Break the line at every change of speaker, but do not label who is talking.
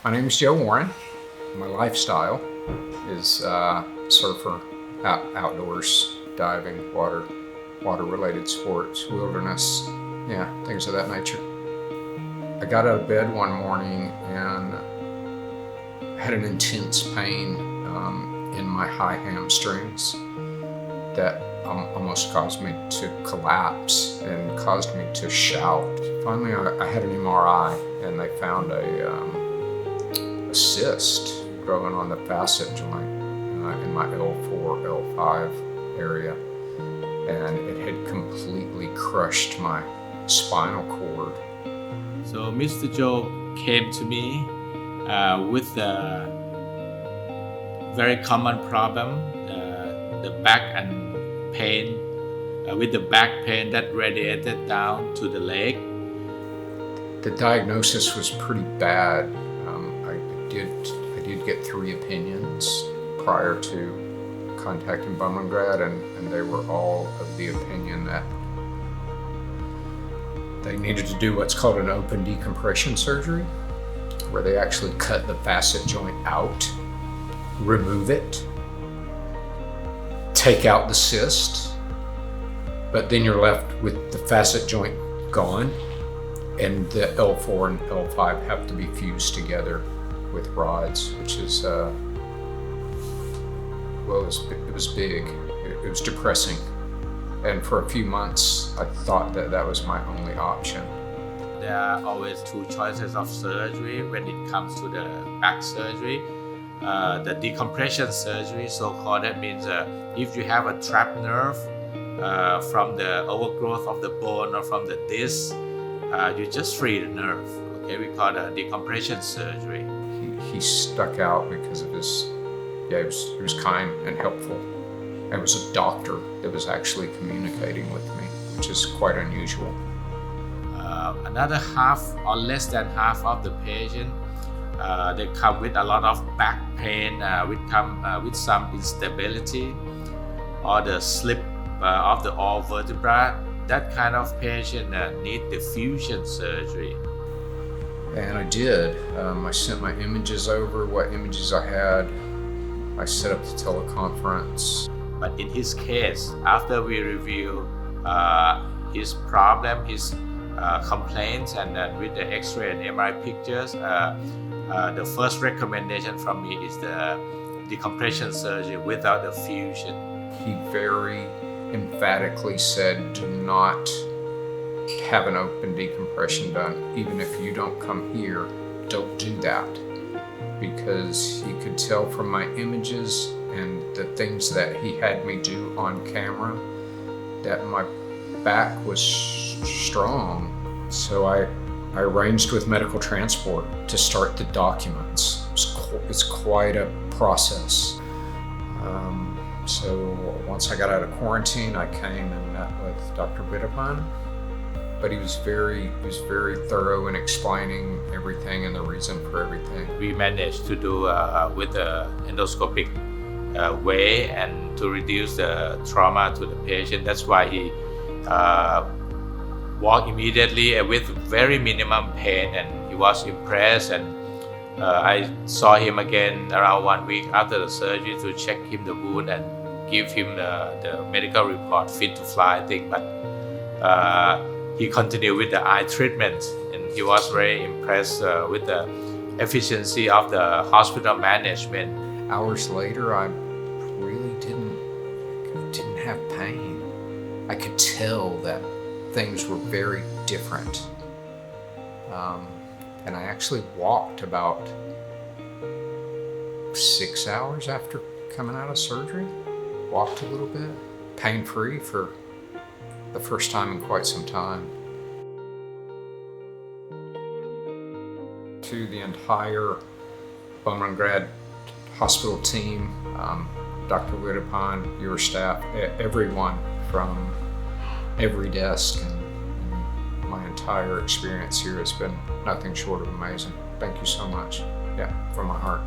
My name is Joe Warren. My lifestyle is surfer, outdoors, diving, water-related sports, wilderness, things of that nature. I got out of bed one morning and had an intense pain in my high hamstrings that almost caused me to collapse and caused me to shout. Finally, I had an MRI and they found a cyst growing on the facet joint in my L4, L5 area, and it had completely crushed my spinal cord.
So Mr. Joe came to me with a very common problem, the back and pain, with the back pain that radiated down to the leg.
The diagnosis was pretty bad. I did get 3 opinions prior to contacting Bumrungrad, and they were all of the opinion that they needed to do what's called an open decompression surgery, where they actually cut the facet joint out, remove it, take out the cyst, but then you're left with the facet joint gone, and the L4 and L5 have to be fused together with rods, which is, it was big. It was depressing. And for a few months, I thought that was my only option.
There are always 2 choices of surgery when it comes to the back surgery. The decompression surgery, so-called, that means if you have a trapped nerve from the overgrowth of the bone or from the disc, you just free the nerve. Okay, we call it decompression surgery.
He stuck out because of his, he was kind and helpful. And it was a doctor that was actually communicating with me, which is quite unusual.
Another half or less than half of the patient, they come with a lot of back pain, with some instability or the slip of the all vertebra. That kind of patient need the fusion surgery.
And I did. I sent my images over, what images I had. I set up the teleconference.
But in his case, after we review his problem, his complaints, and then with the X-ray and MRI pictures, the first recommendation from me is the decompression surgery without the fusion.
He very emphatically said, do not have an open decompression done. Even if you don't come here, don't do that. Because he could tell from my images and the things that he had me do on camera that my back was strong. So I arranged with medical transport to start the documents. It's quite a process. So once I got out of quarantine, I came and met with Dr. Verapan. But he was very thorough in explaining everything and the reason for everything.
We managed to do with the endoscopic way and to reduce the trauma to the patient. That's why he walked immediately with very minimum pain, and he was impressed. And I saw him again around 1 week after the surgery to check him the wound and give him the medical report, fit to fly thing. But he continued with the eye treatment, and he was very impressed with the efficiency of the hospital management.
Hours later, I really didn't have pain. I could tell that things were very different. And I actually walked about 6 hours after coming out of surgery. Walked a little bit, pain-free for the first time in quite some time. To the entire Bumrungrad hospital team, Dr. Verapan, your staff, everyone from every desk, and my entire experience here has been nothing short of amazing. Thank you so much. From my heart.